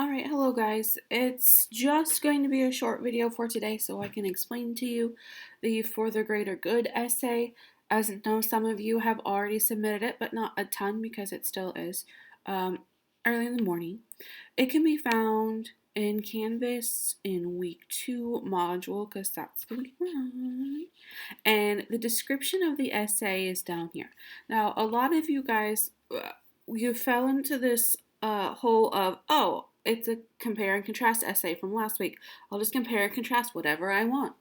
Alright, hello guys. It's just going to be a short video for today so I can explain to you the For the Greater Good essay. As I know, some of you have already submitted it, but not a ton because it still is early in the morning. It can be found in Canvas in week 2 module because that's the week we're on. And the description of the essay is down here. Now, a lot of you guys, you fell into this hole of, oh, it's a compare and contrast essay from last week. I'll just compare and contrast whatever I want,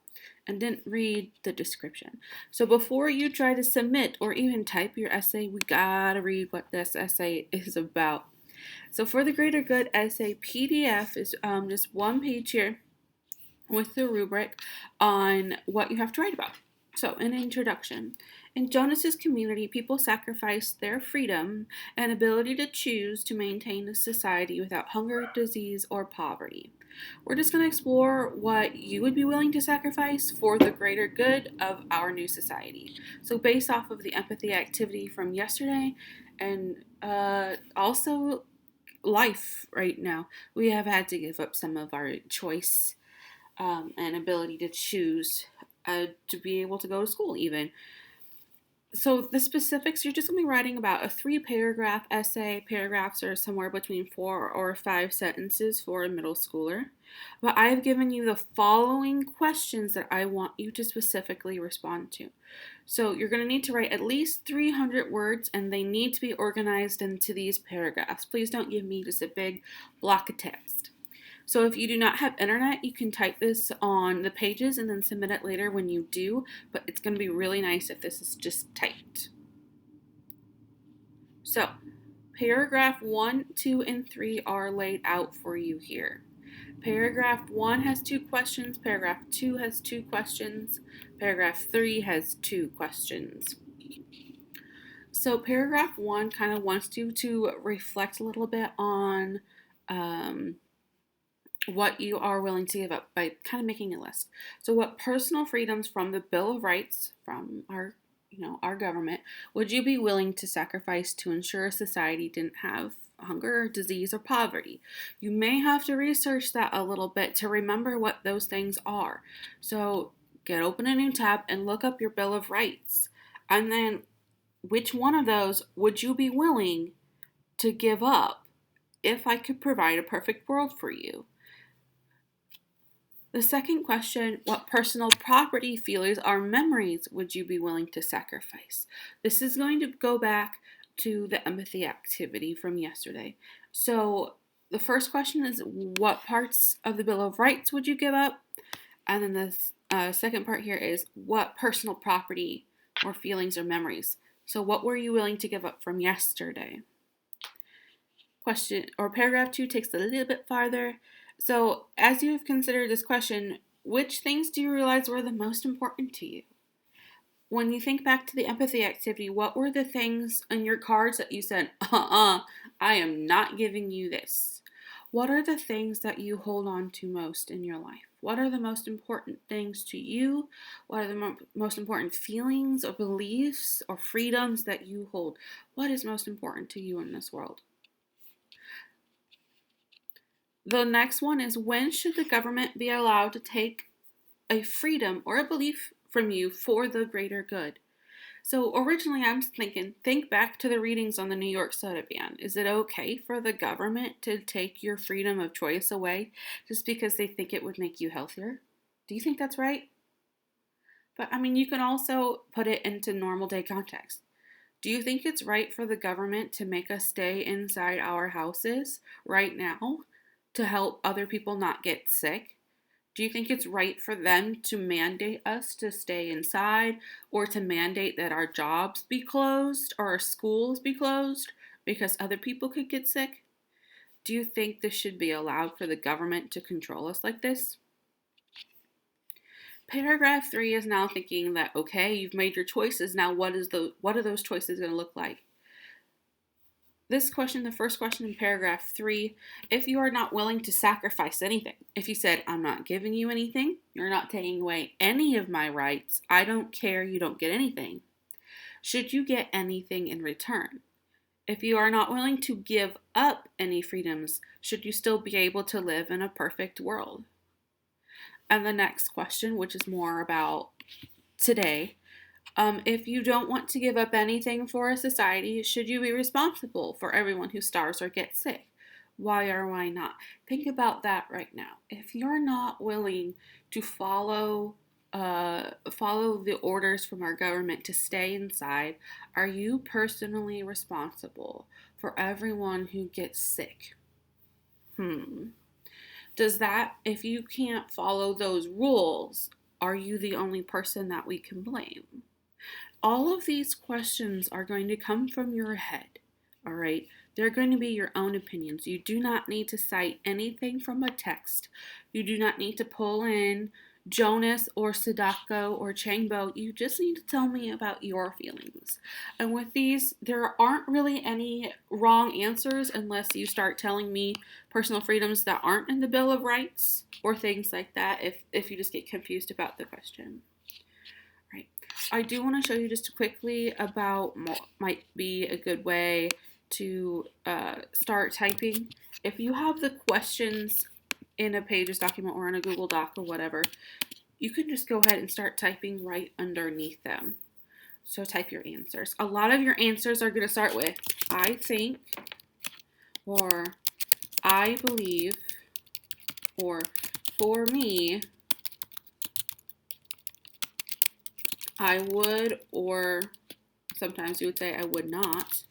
and didn't read the description. So before you try to submit or even type your essay, we gotta read what this essay is about. So For the Greater Good essay PDF is just one page here with the rubric on what you have to write about. So, an introduction. In Jonas's community, people sacrificed their freedom and ability to choose to maintain a society without hunger, disease, or poverty. We're just going to explore what you would be willing to sacrifice for the greater good of our new society. So, based off of the empathy activity from yesterday and also life right now, we have had to give up some of our choice and ability to choose to be able to go to school even. So the specifics, you're just going to be writing about a 3-paragraph essay. Paragraphs are somewhere between 4 or 5 sentences for a middle schooler. But I have given you the following questions that I want you to specifically respond to. So you're going to need to write at least 300 words, and they need to be organized into these paragraphs. Please don't give me just a big block of text. So if you do not have internet, you can type this on the pages and then submit it later when you do, but it's going to be really nice if this is just typed. So paragraph 1, 2, and 3 are laid out for you here. Paragraph 1 has 2 questions, paragraph 2 has 2 questions, paragraph 3 has 2 questions. So paragraph 1 kind of wants you to reflect a little bit on what you are willing to give up by kind of making a list. So what personal freedoms from the Bill of Rights from our government would you be willing to sacrifice to ensure society didn't have hunger, disease, or poverty? You may have to research that a little bit to remember what those things are. So open a new tab and look up your Bill of Rights. And then which one of those would you be willing to give up if I could provide a perfect world for you? The second question, what personal property, feelings, or memories would you be willing to sacrifice? This is going to go back to the empathy activity from yesterday. So the first question is, what parts of the Bill of Rights would you give up? And then the second part here is, what personal property or feelings or memories? So what were you willing to give up from yesterday? Question or paragraph 2 takes a little bit farther. So, as you have considered this question, which things do you realize were the most important to you? When you think back to the empathy activity, what were the things on your cards that you said, I am not giving you this? What are the things that you hold on to most in your life? What are the most important things to you? What are the most important feelings or beliefs or freedoms that you hold? What is most important to you in this world? The next one is, when should the government be allowed to take a freedom or a belief from you for the greater good? So originally I was thinking, think back to the readings on the New York soda ban. Is it okay for the government to take your freedom of choice away just because they think it would make you healthier? Do you think that's right? But you can also put it into normal day context. Do you think it's right for the government to make us stay inside our houses right now to help other people not get sick? Do you think it's right for them to mandate us to stay inside, or to mandate that our jobs be closed or our schools be closed because other people could get sick? Do you think this should be allowed for the government to control us like this? Paragraph 3 is now thinking that, okay, you've made your choices. Now what are those choices going to look like? This question, the first question in paragraph 3, if you are not willing to sacrifice anything, if you said, I'm not giving you anything, you're not taking away any of my rights, I don't care, you don't get anything, should you get anything in return? If you are not willing to give up any freedoms, should you still be able to live in a perfect world? And the next question, which is more about today, if you don't want to give up anything for a society, should you be responsible for everyone who starves or gets sick? Why or why not? Think about that right now. If you're not willing to follow the orders from our government to stay inside, are you personally responsible for everyone who gets sick? Does that, if you can't follow those rules, are you the only person that we can blame? All of these questions are going to come from your head, all right? They're going to be your own opinions. You do not need to cite anything from a text. You do not need to pull in Jonas or Sadako or Changbo. You just need to tell me about your feelings. And with these, there aren't really any wrong answers unless you start telling me personal freedoms that aren't in the Bill of Rights or things like that if you just get confused about the question. Right. I do want to show you just quickly about what might be a good way to start typing. If you have the questions in a Pages document or in a Google Doc or whatever, you can just go ahead and start typing right underneath them. So type your answers. A lot of your answers are going to start with I think, or I believe, or for me, I would, or sometimes you would say I would not.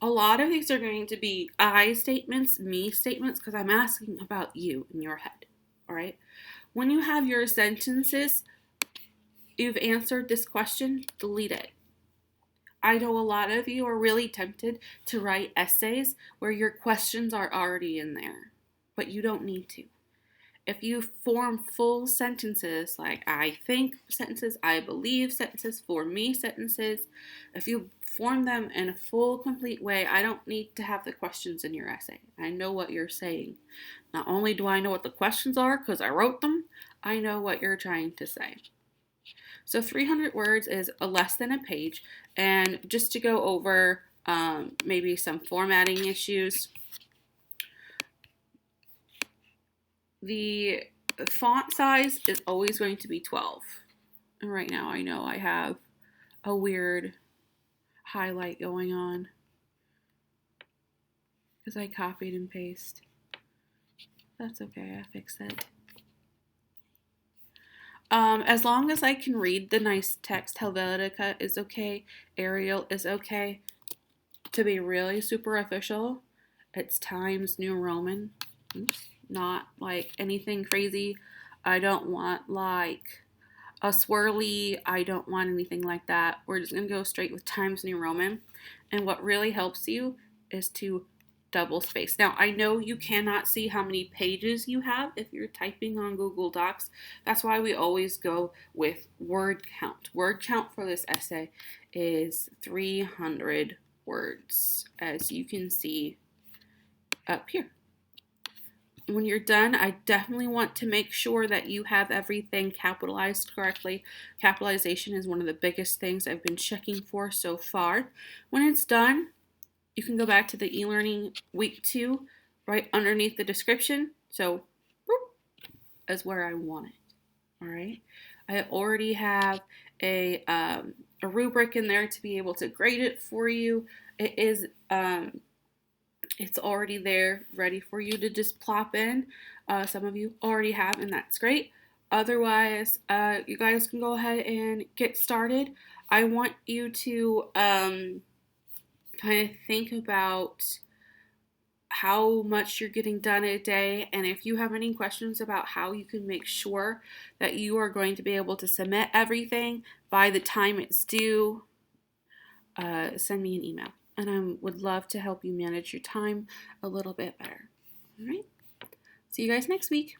A lot of these are going to be I statements, me statements, because I'm asking about you in your head, all right? When you have your sentences, you've answered this question, delete it. I know a lot of you are really tempted to write essays where your questions are already in there, but you don't need to. If you form full sentences, like I think sentences, I believe sentences, for me sentences, if you form them in a full, complete way, I don't need to have the questions in your essay. I know what you're saying. Not only do I know what the questions are because I wrote them, I know what you're trying to say. So 300 words is less than a page. And just to go over maybe some formatting issues, the font size is always going to be 12. And right now I know I have a weird highlight going on because I copied and pasted. That's okay, I fixed it. As long as I can read the nice text, Helvetica is okay, Arial is okay. To be really super official, it's Times New Roman. Oops. Not like anything crazy. I don't want like a swirly. I don't want anything like that. We're just going to go straight with Times New Roman. And what really helps you is to double space. Now, I know you cannot see how many pages you have if you're typing on Google Docs. That's why we always go with word count. Word count for this essay is 300 words, as you can see up here. When you're done, I definitely want to make sure that you have everything capitalized correctly. Capitalization is one of the biggest things I've been checking for so far. When it's done, you can go back to the e-learning week 2 right underneath the description. So, boop, is where I want it. All right. I already have a rubric in there to be able to grade it for you. It is it's already there, ready for you to just plop in. Some of you already have, and that's great. Otherwise, you guys can go ahead and get started. I want you to kind of think about how much you're getting done a day, and if you have any questions about how you can make sure that you are going to be able to submit everything by the time it's due, send me an email. And I would love to help you manage your time a little bit better. All right. See you guys next week.